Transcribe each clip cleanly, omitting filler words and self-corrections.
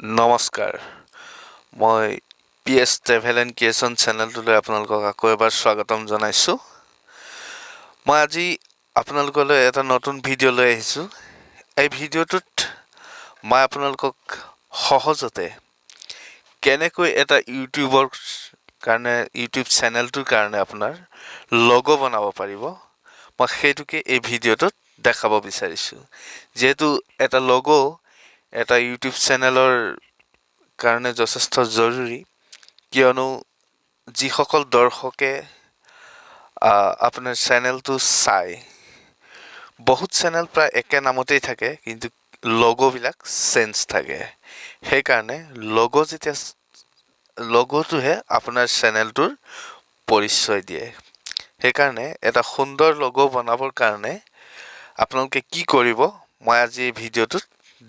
নমস্কাৰ মই PS travel and creation চেনেলটোলৈ আপোনালোকক আকৌ এবাৰ স্বাগতম জনাইছোঁ। মই আজি আপোনালোকলৈ এটা নতুন ভিডিঅ' লৈ আহিছোঁ। এই ভিডিঅ'টোত মই আপোনালোকক সহজতে কেনেকৈ এটা ইউটিউব চেনেলটোৰ কাৰণে আপোনাৰ লগো বনাব পাৰিব, মই সেইটোকে এই ভিডিঅ'টোত দেখাব বিচাৰিছোঁ। যিহেতু এটা লগো এটা ইউটিউব চেনেলৰ কাৰণে যথেষ্ট জৰুৰী, কিয়নো যিসকল দৰ্শকে আপোনাৰ চেনেলটো চায়, বহুত চেনেল প্ৰায় একে নামতেই থাকে, কিন্তু লগোবিলাক চেঞ্জ থাকে। সেইকাৰণে লগোটোহে আপোনাৰ চেনেলটোৰ পৰিচয় দিয়ে। সেইকাৰণে এটা সুন্দৰ লগো বনাবৰ কাৰণে আপোনালোকে কি কৰিব, মই আজি এই ভিডিঅ'টোত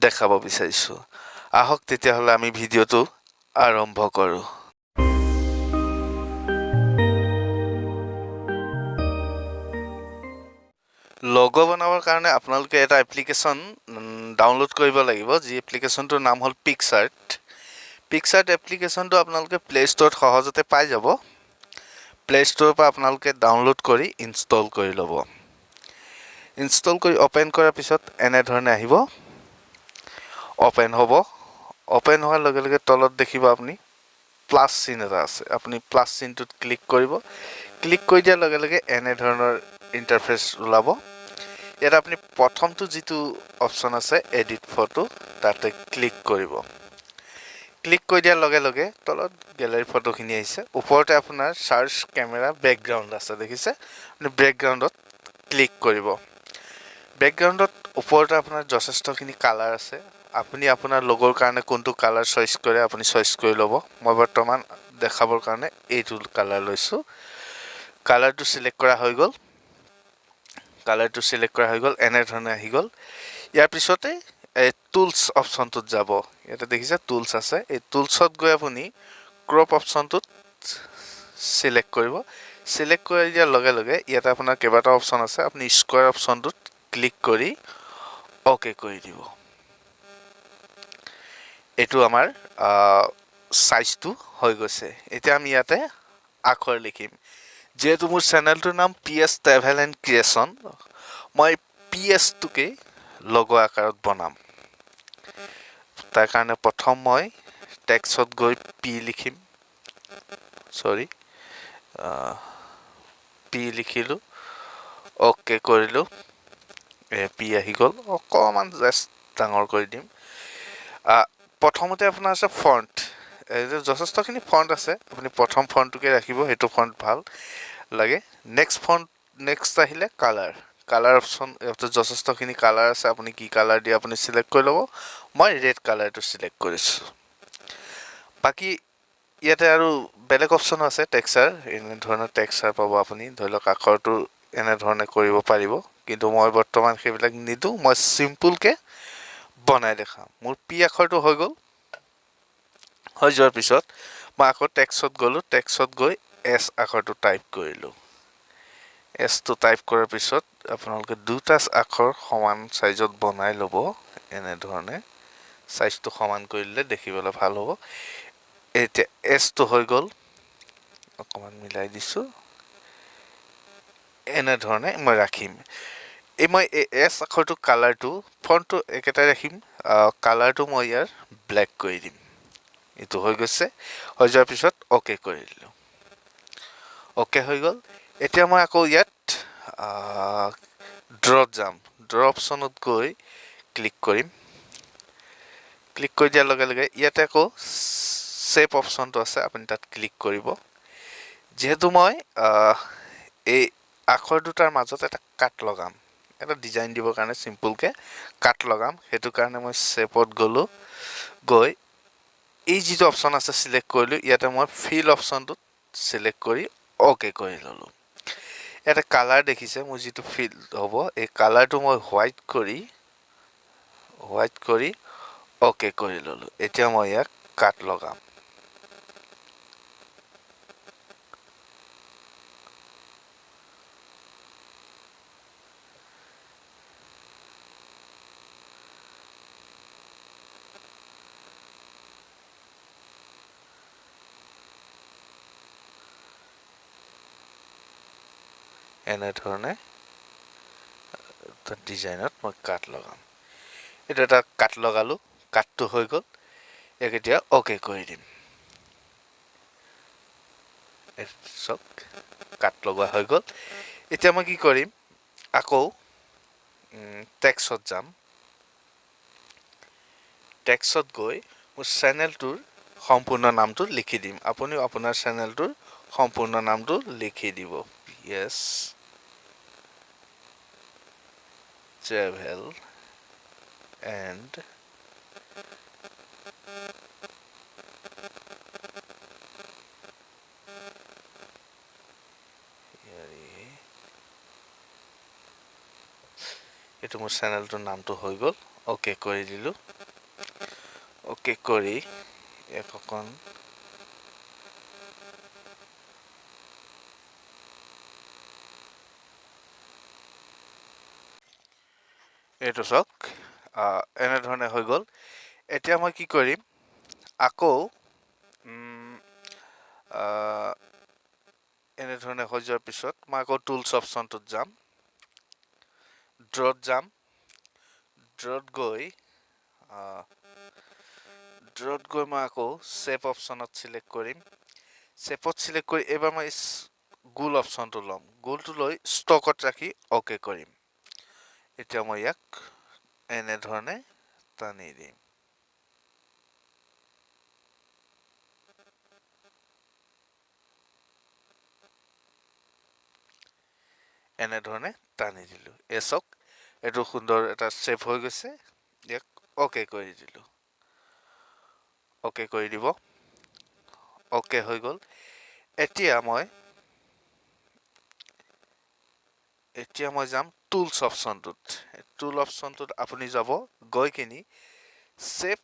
দেখাব বিচাৰিছোঁ। আহক তেতিয়াহ'লে আমি ভিডিঅ'টো আৰম্ভ কৰোঁ। লগো বনাবৰ কাৰণে আপোনালোকে এটা এপ্লিকেশ্যন ডাউনলোড কৰিব লাগিব, যি এপ্লিকেশ্যনটোৰ নাম হ'ল পিকচাৰ্ট এপ্লিকেশ্যনটো আপোনালোকে প্লে ষ্ট'ৰত সহজতে পাই যাব। প্লে ষ্ট'ৰৰ পৰা আপোনালোকে ডাউনলোড কৰি ইনষ্টল কৰি ল'ব। ইনষ্টল কৰি অ'পেন কৰাৰ পিছত এনেধৰণে আহিব, অ'পেন হ'ব। অ'পেন হোৱাৰ লগে লগে তলত দেখিব আপুনি প্লাছ চিন এটা আছে। আপুনি প্লাছ চিনটোত ক্লিক কৰিব। ক্লিক কৰি দিয়াৰ লগে লগে এনেধৰণৰ ইণ্টাৰফেচ ওলাব। ইয়াত আপুনি প্ৰথমটো যিটো অপশ্যন আছে এডিট ফটো, তাতে ক্লিক কৰিব। ক্লিক কৰি দিয়াৰ লগে লগে তলত গেলাৰী ফটোখিনি আহিছে। ওপৰতে আপোনাৰ চাৰ্চ কেমেৰা বেকগ্ৰাউণ্ড আছে, দেখিছে? আপুনি বেকগ্ৰাউণ্ডত ক্লিক কৰিব। বেকগ্ৰাউণ্ডত ওপৰতে আপোনাৰ যথেষ্টখিনি কালাৰ আছে। আপুনি আপোনাৰ লগৰ কাৰণে কোনটো কালাৰ চইচ কৰে আপুনি চইচ কৰি ল'ব। মই বৰ্তমান দেখাবৰ কাৰণে এইটো কালাৰ লৈছোঁ। কালাৰটো চিলেক্ট কৰা হৈ গ'ল। এনেধৰণে আহি গ'ল। ইয়াৰ পিছতে এই টুলছ অপশ্যনটোত যাব। ইয়াতে দেখিছে টুলছ আছে। এই টুলছত গৈ আপুনি ক্ৰপ অপশ্যনটোত চিলেক্ট কৰিব। চিলেক্ট কৰি দিয়াৰ লগে লগে ইয়াতে আপোনাৰ কেইবাটাও অপশ্যন আছে। আপুনি স্কোৱাৰ অপশ্যনটোত ক্লিক কৰি অ'কে কৰি দিব। এইটো আমাৰ চাইজটো হৈ গৈছে। এতিয়া আমি ইয়াতে আখৰ লিখিম। যিহেতু মোৰ চেনেলটোৰ নাম পিএছ ট্ৰেভেল এণ্ড ক্ৰিয়েশ্যন, মই পিএছটোকে লগো আকাৰত বনাম। তাৰ কাৰণে প্ৰথম মই টেক্সত গৈ পি লিখিম। পি লিখিলোঁ, অ'কে কৰিলোঁ। পি আহি গ'ল। অকণমান জাষ্ট ডাঙৰ কৰি দিম। প্ৰথমতে আপোনাৰ আছে ফণ্ট। যথেষ্টখিনি ফণ্ট আছে। আপুনি প্ৰথম ফণ্টটোকে ৰাখিব, সেইটো ফণ্ট ভাল লাগে। নেক্সট আহিলে কালাৰ অপশ্যন। ইয়াতে যথেষ্টখিনি কালাৰ আছে। আপুনি কি কালাৰ দিয়ে আপুনি চিলেক্ট কৰি ল'ব। মই ৰেড কালাৰটো চিলেক্ট কৰিছোঁ। বাকী ইয়াতে আৰু বেলেগ অপশ্যনো আছে। টেক্সচাৰ, এনেধৰণৰ টেক্সচাৰ পাব আপুনি। ধৰি লওক আখৰটো এনেধৰণে কৰিব পাৰিব, কিন্তু মই বৰ্তমান সেইবিলাক নিদিওঁ। মই চিম্পুলকৈ বনাই দেখাম। মোৰ পি আখৰটো হৈ গ'ল। হৈ যোৱাৰ পিছত মই আকৌ টেক্সত গ'লোঁ। টেক্সত গৈ এছ আখৰটো টাইপ কৰিলোঁ। এছটো টাইপ কৰাৰ পিছত আপোনালোকে দুটা আখৰ সমান চাইজত বনাই ল'ব। এনেধৰণে চাইজটো সমান কৰি দিলে দেখিবলৈ ভাল হ'ব। এতিয়া এছটো হৈ গ'ল। অকণমান মিলাই দিছোঁ। এনেধৰণে মই ৰাখিম। মই এছ আখৰটো কালাৰটো ফণ্টটো একেটাই ৰাখিম। কালাৰটো মই ইয়াৰ ব্লেক কৰি দিম। এইটো হৈ গৈছে। হৈ যোৱাৰ পিছত অ'কে কৰি দিলোঁ। অ'কে হৈ গ'ল। এতিয়া মই আকৌ ইয়াত ড্ৰত যাম। ড্ৰ অপশ্যনত গৈ ক্লিক কৰিম। ক্লিক কৰি দিয়াৰ লগে লগে ইয়াতে আকৌ ছেপ অপশ্যনটো আছে, আপুনি তাত ক্লিক কৰিব। যিহেতু মই এই আখৰ দুটাৰ মাজত এটা কাট লগাম, এটা ডিজাইন দিবৰ কাৰণে চিম্পুলকৈ কাট লগাম, সেইটো কাৰণে মই ছেপত গ'লোঁ। গৈ এই যিটো অপশ্যন আছে চিলেক্ট কৰিলোঁ। ইয়াতে মই ফিল অপশ্যনটোত চিলেক্ট কৰি অ'কে কৰি ল'লোঁ। ইয়াতে কালাৰ দেখিছে, মোৰ যিটো ফিল হ'ব, এই কালাৰটো মই হোৱাইট কৰি অ'কে কৰি ল'লোঁ। এতিয়া মই ইয়াক কাট লগাম। এনেধৰণে ডিজাইনত মই কাট লগাম। এইটো এটা কাট লগালোঁ, কাটটো হৈ গ'ল। ইয়াক এতিয়া অ'কে কৰি দিম। চাওক কাট লগোৱা হৈ গ'ল। এতিয়া মই কি কৰিম, আকৌ টেক্সত যাম। টেক্সত গৈ মোৰ চেনেলটোৰ সম্পূৰ্ণ নামটো লিখি দিম। আপুনিও আপোনাৰ চেনেলটোৰ সম্পূৰ্ণ নামটো লিখি দিব। য়েছ ট্ৰেভেল এণ্ড এইটো মোৰ চেনেলটোৰ নামটো হৈ গ'ল। অ'কে কৰি দিলোঁ। অ'কে কৰি এক অকণ এইটো চাওক এনেধৰণে হৈ গ'ল। এতিয়া মই কি কৰিম, আকৌ এনেধৰণে হৈ যোৱাৰ পিছত মই আকৌ টুলছ অপশ্যনটোত যাম। ড্ৰত যাম। ড্ৰত গৈ মই আকৌ শ্বেপ অপশ্যনত চিলেক্ট কৰিম। শ্বেপত চিলেক্ট কৰি এইবাৰ মই গোল অপশ্যনটো ল'ম। গোলটো লৈ ষ্টকত ৰাখি অ'কে কৰিম। এতিয়া মই ইয়াক এনেধৰণে টানি দিম। এনেধৰণে টানি দিলোঁ। চাওক এইটো সুন্দৰ এটা শ্বেপ হৈ গৈছে। ইয়াক অ'কে কৰি দিলোঁ। অ'কে কৰি দিব। অ'কে হৈ গ'ল। এতিয়া মই যাম টুলছ অপশ্যনটোত। টুল অপশ্যনটোত আপুনি যাব, গৈ কিনি শ্বেপ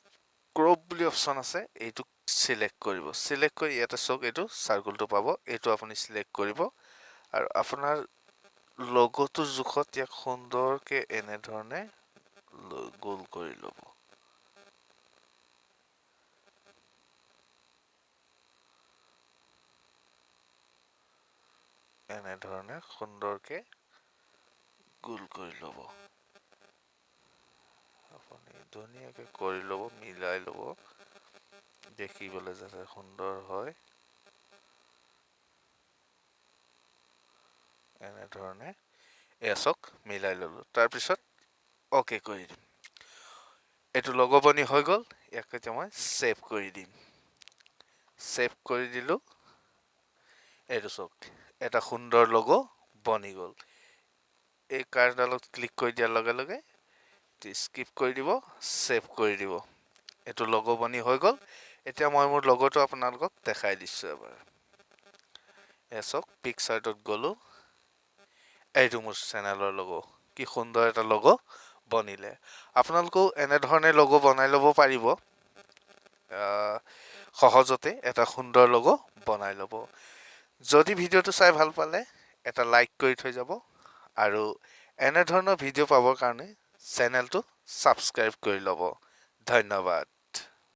ক্ৰপ বুলি অপশ্যন আছে, এইটো চিলেক্ট কৰিব। চিলেক্ট কৰি ইয়াতে চাওক এইটো চাৰ্কুলটো পাব, এইটো আপুনি চিলেক্ট কৰিব আৰু আপোনাৰ লগোটোৰ জোখত ইয়াক সুন্দৰকৈ এনেধৰণে গোল কৰি ল'ব। এনেধৰণে সুন্দৰকৈ গোল কৰি ল'ব। আপুনি ধুনীয়াকৈ কৰি ল'ব, মিলাই ল'ব, দেখিবলৈ যাতে সুন্দৰ হয়। এনেধৰণে চাওক মিলাই ল'লোঁ। তাৰপিছত অ'কে কৰি দিম। এইটো লগো বনি হৈ গ'ল। ইয়াক এতিয়া মই ছেভ কৰি দিম। ছেভ কৰি দিলোঁ। এইটো চাওক এটা সুন্দৰ লগো বনি গ'ল। এই কাৰ্ডডালত ক্লিক কৰি দিয়াৰ লগে লগে স্কিপ কৰি দিব, ছেভ কৰি দিব। এইটো লগো বনি হৈ গ'ল। এতিয়া মই মোৰ লগোটো আপোনালোকক দেখাই দিছোঁ এবাৰ। চাওক পিকচাৰটোত গ'লোঁ। এইটো মোৰ চেনেলৰ লগো। কি সুন্দৰ এটা লগো বনিলে। আপোনালোকেও এনেধৰণে লগো বনাই ল'ব পাৰিব। সহজতে এটা সুন্দৰ লগো বনাই ল'ব। যদি ভিডিঅ'টো চাই ভাল পালে এটা লাইক কৰি থৈ যাব আৰু এনেধৰণৰ ভিডিঅ' পাবৰ কাৰণে চেনেলটো ছাবস্ক্ৰাইব কৰি ল'ব। ধন্যবাদ।